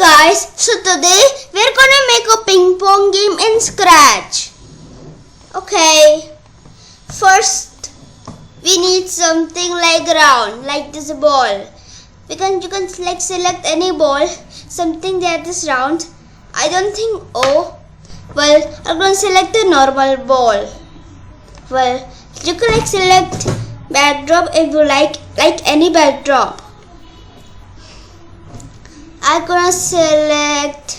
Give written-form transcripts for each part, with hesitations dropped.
guys, so today we're gonna make a ping pong game in Scratch. Okay, first we need something like round, like this ball. You can select any ball, something that is round. I don't think, I'm gonna select a normal ball. Well, you can select backdrop if you like any backdrop. I'm gonna select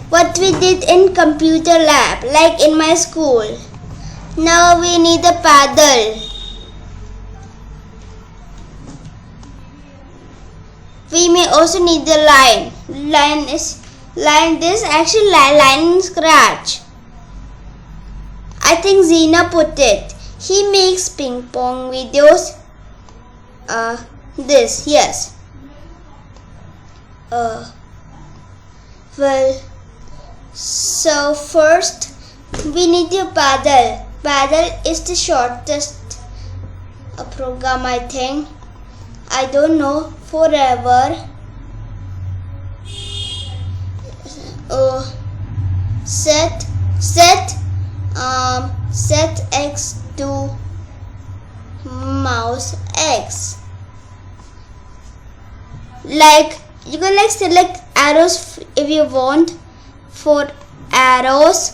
what we did in computer lab, like in my school. Now we need a paddle. We may also need the line. Line in Scratch. I think Zena put it. He makes ping pong videos. Yes. So first we need a paddle. Paddle is the shortest program, I think. I don't know. Forever. Set X to mouse X. You can select arrows if you want. For arrows,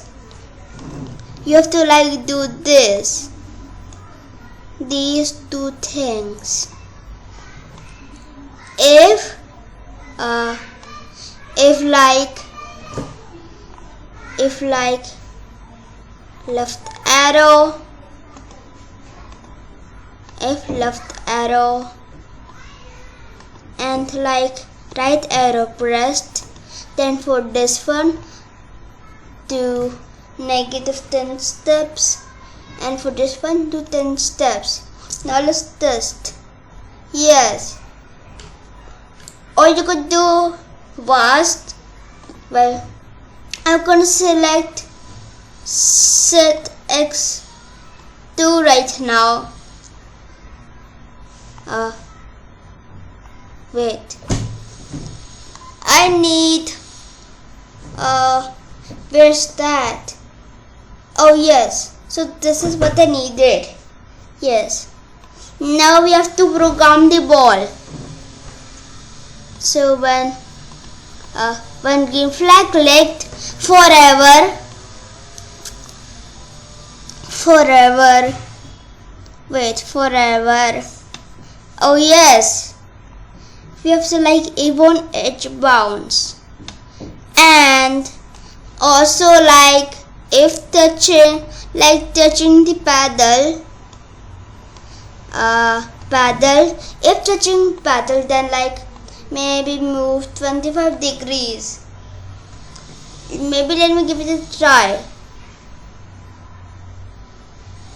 you have to do this. These two things. If left arrow, and right arrow pressed, then for this one do -10 steps, and for this one do 10 steps. Now let's test. Yes. Or you could do fast. Well, I'm gonna select set X to right now. Wait. I need where's that? Oh yes. So this is what I needed. Yes. Now we have to program the ball. So when green flag clicked, forever. Oh yes. We have to even edge bounce. And also if touching the paddle, if touching paddle, then maybe move 25 degrees. Maybe let me give it a try.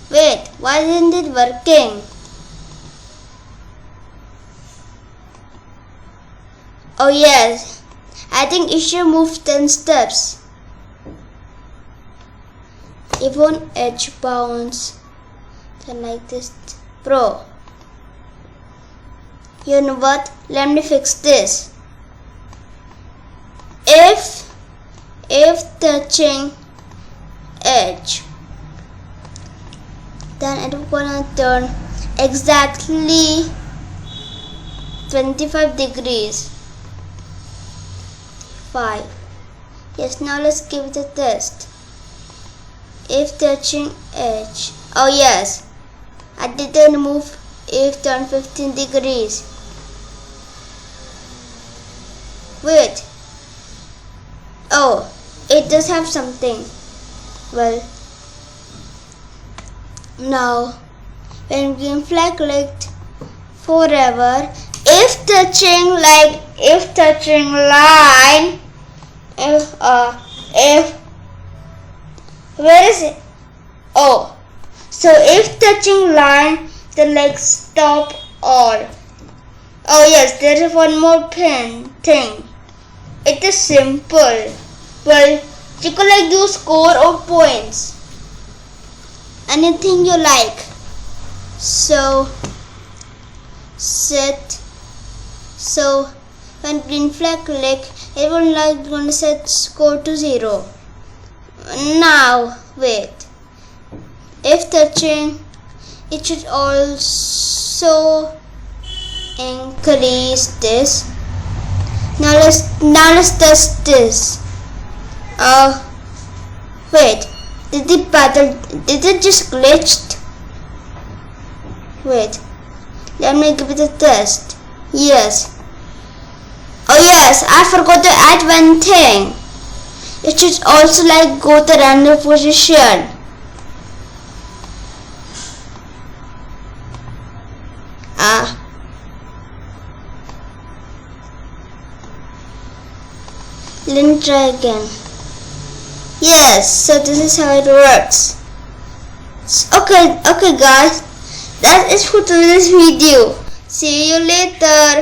Wait, why isn't it working? Oh yes, I think it should move 10 steps. Even edge bounce, then this. Pro. You know what? Let me fix this. If touching edge, then I'm gonna turn exactly 25 degrees. 5. Yes, now let's give it a test. If touching edge. Oh yes. I didn't move if turn 15 degrees. Wait. Oh, it does have something. Well, now when green flag clicked, forever. If touching line, where is it? Oh. So if touching line, then stop all. Oh yes, there is one more thing. It is simple. Well, you can do score or points. Anything you like. So set So when green flag click, it will not gonna set score to 0. Now wait, if touching, it should also increase this. Now let's test this. Wait, did it just glitched? Wait, let me give it a test. Yes. Oh yes, I forgot to add one thing. It should also go to random position. Let me try again. Yes, so this is how it works. Okay guys, that is for today's video. See you later.